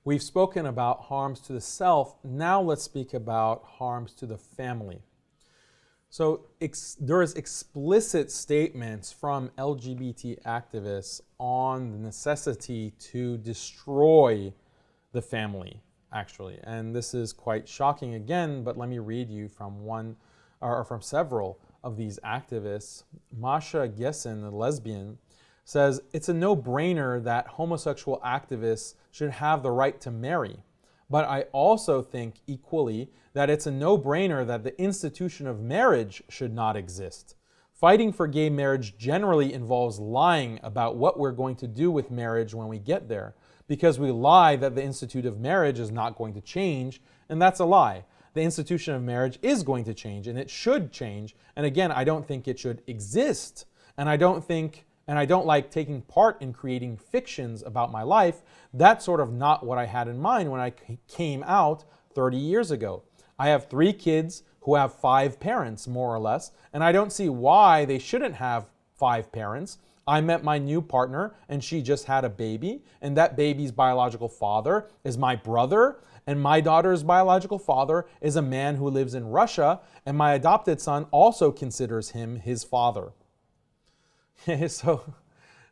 We've spoken about harms to the self. Now let's speak about harms to the family. So there is explicit statements from LGBT activists on the necessity to destroy the family, actually. And this is quite shocking again, but let me read you from one or from several of these activists. Masha Gessen, a lesbian, says it's a no-brainer that homosexual activists should have the right to marry. But I also think equally that it's a no-brainer that the institution of marriage should not exist. Fighting for gay marriage generally involves lying about what we're going to do with marriage when we get there, because we lie that the institute of marriage is not going to change, and that's a lie. The institution of marriage is going to change, and it should change. And again, I don't think it should exist. And I don't like taking part in creating fictions about my life. That's sort of not what I had in mind when I came out 30 years ago. I have 3 kids who have 5 parents, more or less, and I don't see why they shouldn't have 5 parents. I met my new partner, and she just had a baby, and that baby's biological father is my brother, and my daughter's biological father is a man who lives in Russia, and my adopted son also considers him his father. So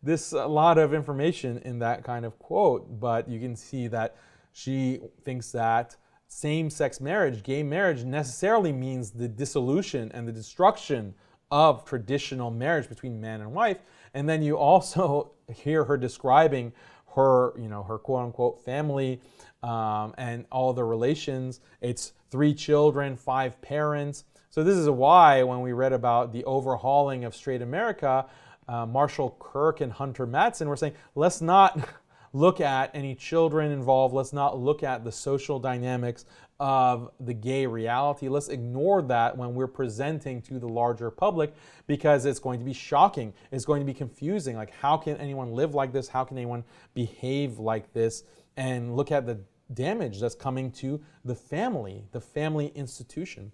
this a lot of information in that kind of quote, but you can see that she thinks that same-sex marriage, gay marriage, necessarily means the dissolution and the destruction of traditional marriage between man and wife. And then you also hear her describing her, her quote-unquote family and all the relations. It's 3 children, 5 parents. So this is why when we read about the overhauling of straight America, Marshall Kirk and Hunter Madsen were saying, let's not look at any children involved. Let's not look at the social dynamics of the gay reality. Let's ignore that when we're presenting to the larger public, because it's going to be shocking. It's going to be confusing. Like, how can anyone live like this? How can anyone behave like this? And look at the damage that's coming to the family institution.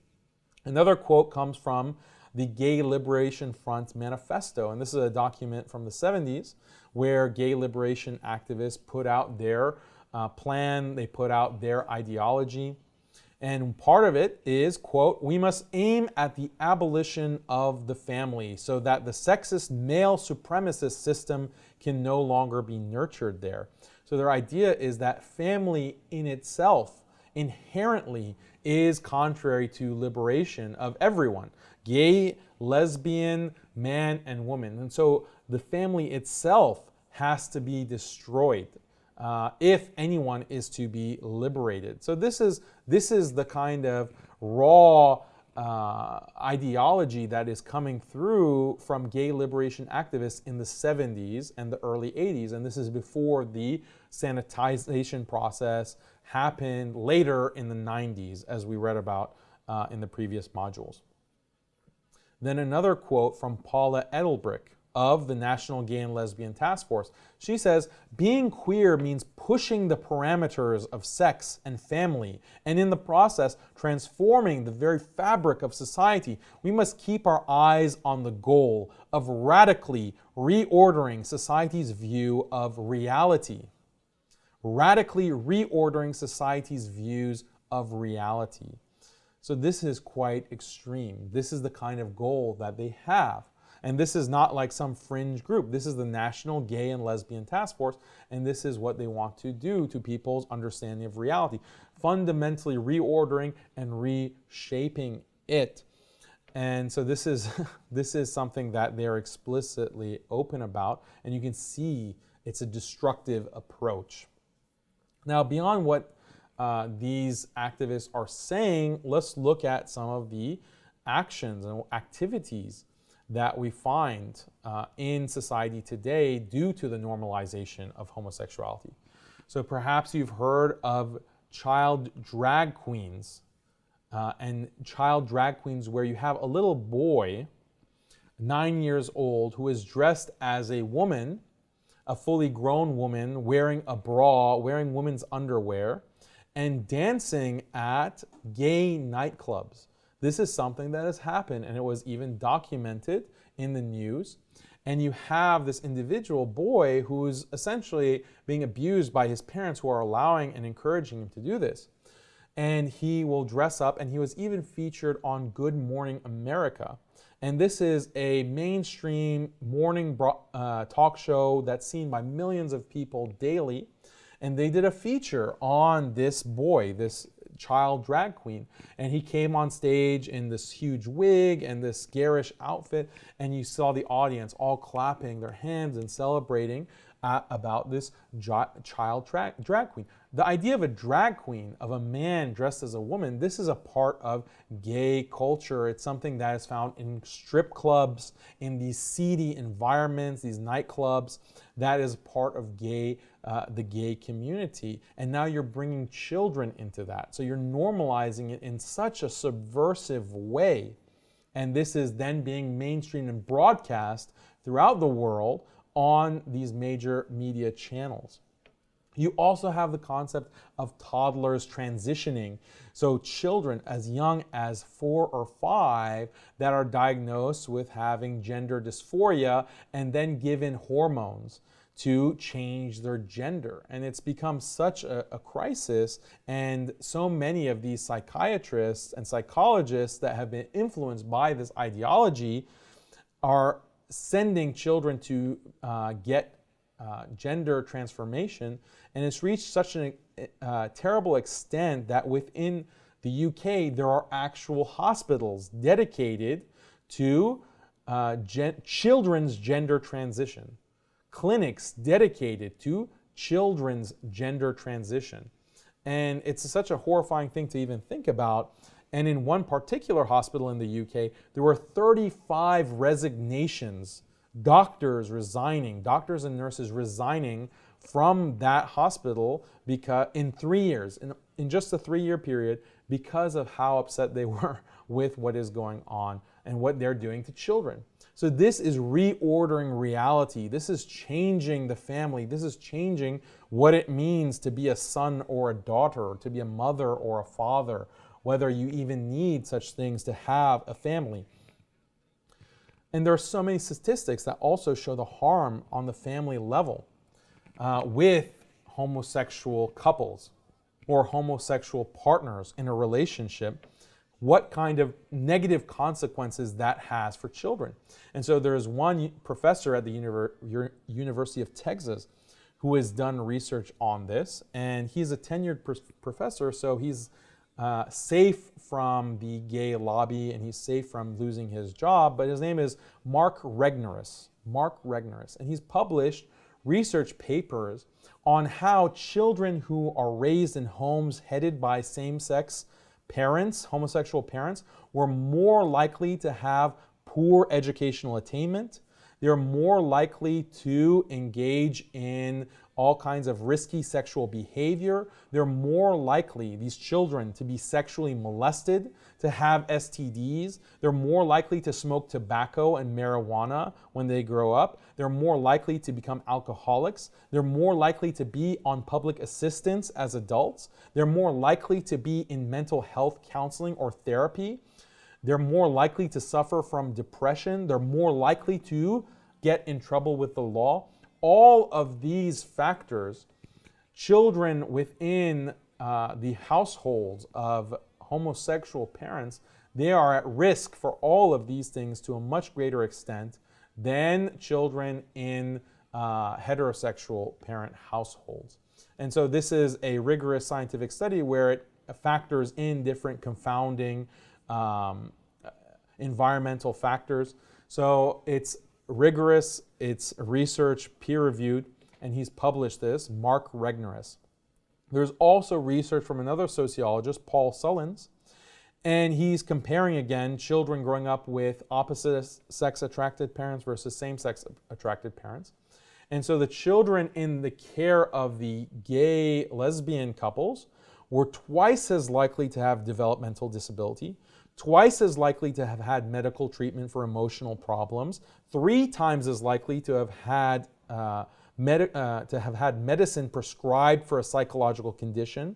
Another quote comes from the Gay Liberation Front Manifesto, and this is a document from the 70s where gay liberation activists put out their plan, they put out their ideology, and part of it is, quote, "We must aim at the abolition of the family so that the sexist male supremacist system can no longer be nurtured there." So their idea is that family in itself inherently is contrary to liberation of everyone, gay, lesbian, man, and woman. And so the family itself has to be destroyed if anyone is to be liberated. So this is the kind of raw ideology that is coming through from gay liberation activists in the 70s and the early 80s. And this is before the sanitization process happened later in the 90s, as we read about in the previous modules. Then another quote from Paula Edelbrick of the National Gay and Lesbian Task Force. She says, "Being queer means pushing the parameters of sex and family, and in the process, transforming the very fabric of society. We must keep our eyes on the goal of radically reordering society's view of reality." Radically reordering society's views of reality. So this is quite extreme. This is the kind of goal that they have. And this is not like some fringe group. This is the National Gay and Lesbian Task Force, and this is what they want to do to people's understanding of reality. Fundamentally reordering and reshaping it. And so this is something that they're explicitly open about, and you can see it's a destructive approach. Now, beyond what these activists are saying, let's look at some of the actions and activities that we find in society today due to the normalization of homosexuality. So perhaps you've heard of child drag queens and child drag queens where you have a little boy, 9 years old, who is dressed as a woman, a fully grown woman, wearing a bra, wearing women's underwear, and dancing at gay nightclubs. This is something that has happened, and it was even documented in the news. And you have this individual boy who's essentially being abused by his parents who are allowing and encouraging him to do this. And he will dress up, and he was even featured on Good Morning America. And this is a mainstream morning talk show that's seen by millions of people daily. And they did a feature on this boy, this child drag queen. And he came on stage in this huge wig and this garish outfit. And you saw the audience all clapping their hands and celebrating about this child drag queen. The idea of a drag queen, of a man dressed as a woman, this is a part of gay culture. It's something that is found in strip clubs, in these seedy environments, these nightclubs. That is part of the gay community. And now you're bringing children into that. So you're normalizing it in such a subversive way. And this is then being mainstreamed and broadcast throughout the world on these major media channels. You also have the concept of toddlers transitioning. So children as young as 4 or 5 that are diagnosed with having gender dysphoria and then given hormones to change their gender. And it's become such a crisis, and so many of these psychiatrists and psychologists that have been influenced by this ideology are sending children to get gender transformation, and it's reached such a terrible extent that within the UK there are actual hospitals dedicated to children's gender transition, clinics dedicated to children's gender transition. And it's such a horrifying thing to even think about. And in one particular hospital in the UK, there were 35 resignations, doctors and nurses resigning from that hospital because in 3 years, in just a 3-year period, because of how upset they were with what is going on and what they're doing to children. So this is reordering reality. This is changing the family. This is changing what it means to be a son or a daughter, to be a mother or a father, whether you even need such things to have a family. And there are so many statistics that also show the harm on the family level with homosexual couples or homosexual partners in a relationship, what kind of negative consequences that has for children. And so there's one professor at the University of Texas who has done research on this, and he's a tenured professor, so he's safe from the gay lobby and he's safe from losing his job, but his name is Mark Regnerus. And he's published research papers on how children who are raised in homes headed by same-sex parents, homosexual parents, were more likely to have poor educational attainment. They're more likely to engage in all kinds of risky sexual behavior. They're more likely, these children, to be sexually molested, to have STDs. They're more likely to smoke tobacco and marijuana when they grow up. They're more likely to become alcoholics. They're more likely to be on public assistance as adults. They're more likely to be in mental health counseling or therapy. They're more likely to suffer from depression. They're more likely to get in trouble with the law. All of these factors, children within the households of homosexual parents, they are at risk for all of these things to a much greater extent than children in heterosexual parent households. And so this is a rigorous scientific study where it factors in different confounding environmental factors. So it's rigorous, it's research, peer-reviewed, and he's published this, Mark Regnerus. There's also research from another sociologist, Paul Sullins, and he's comparing again children growing up with opposite sex attracted parents versus same-sex attracted parents. And so the children in the care of the gay lesbian couples were twice as likely to have developmental disability, twice as likely to have had medical treatment for emotional problems, 3 times as likely to have had medicine prescribed for a psychological condition.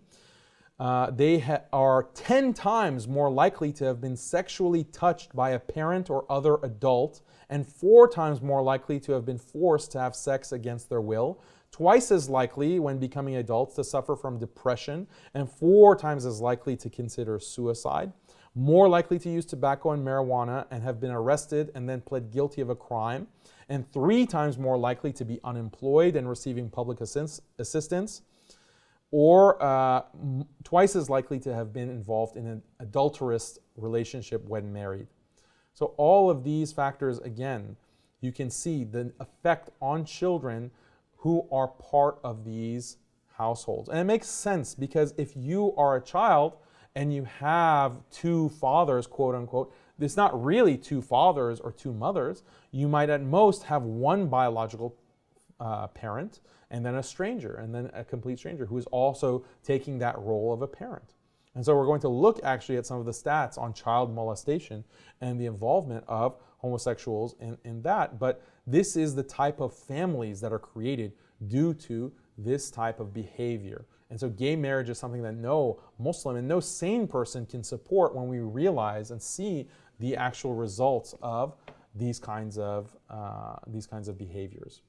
They are 10 times more likely to have been sexually touched by a parent or other adult and 4 times more likely to have been forced to have sex against their will, twice as likely when becoming adults to suffer from depression, and 4 times as likely to consider suicide, more likely to use tobacco and marijuana and have been arrested and then pled guilty of a crime, and 3 times more likely to be unemployed and receiving public assistance, or twice as likely to have been involved in an adulterous relationship when married. So all of these factors, again, you can see the effect on children who are part of these households. And it makes sense, because if you are a child and you have 2 fathers, quote unquote, it's not really 2 fathers or 2 mothers. You might at most have 1 biological parent, and then a stranger, and then a complete stranger who is also taking that role of a parent. And so we're going to look actually at some of the stats on child molestation and the involvement of homosexuals in that. But this is the type of families that are created due to this type of behavior. And so gay marriage is something that no Muslim and no sane person can support when we realize and see the actual results of these kinds of behaviors.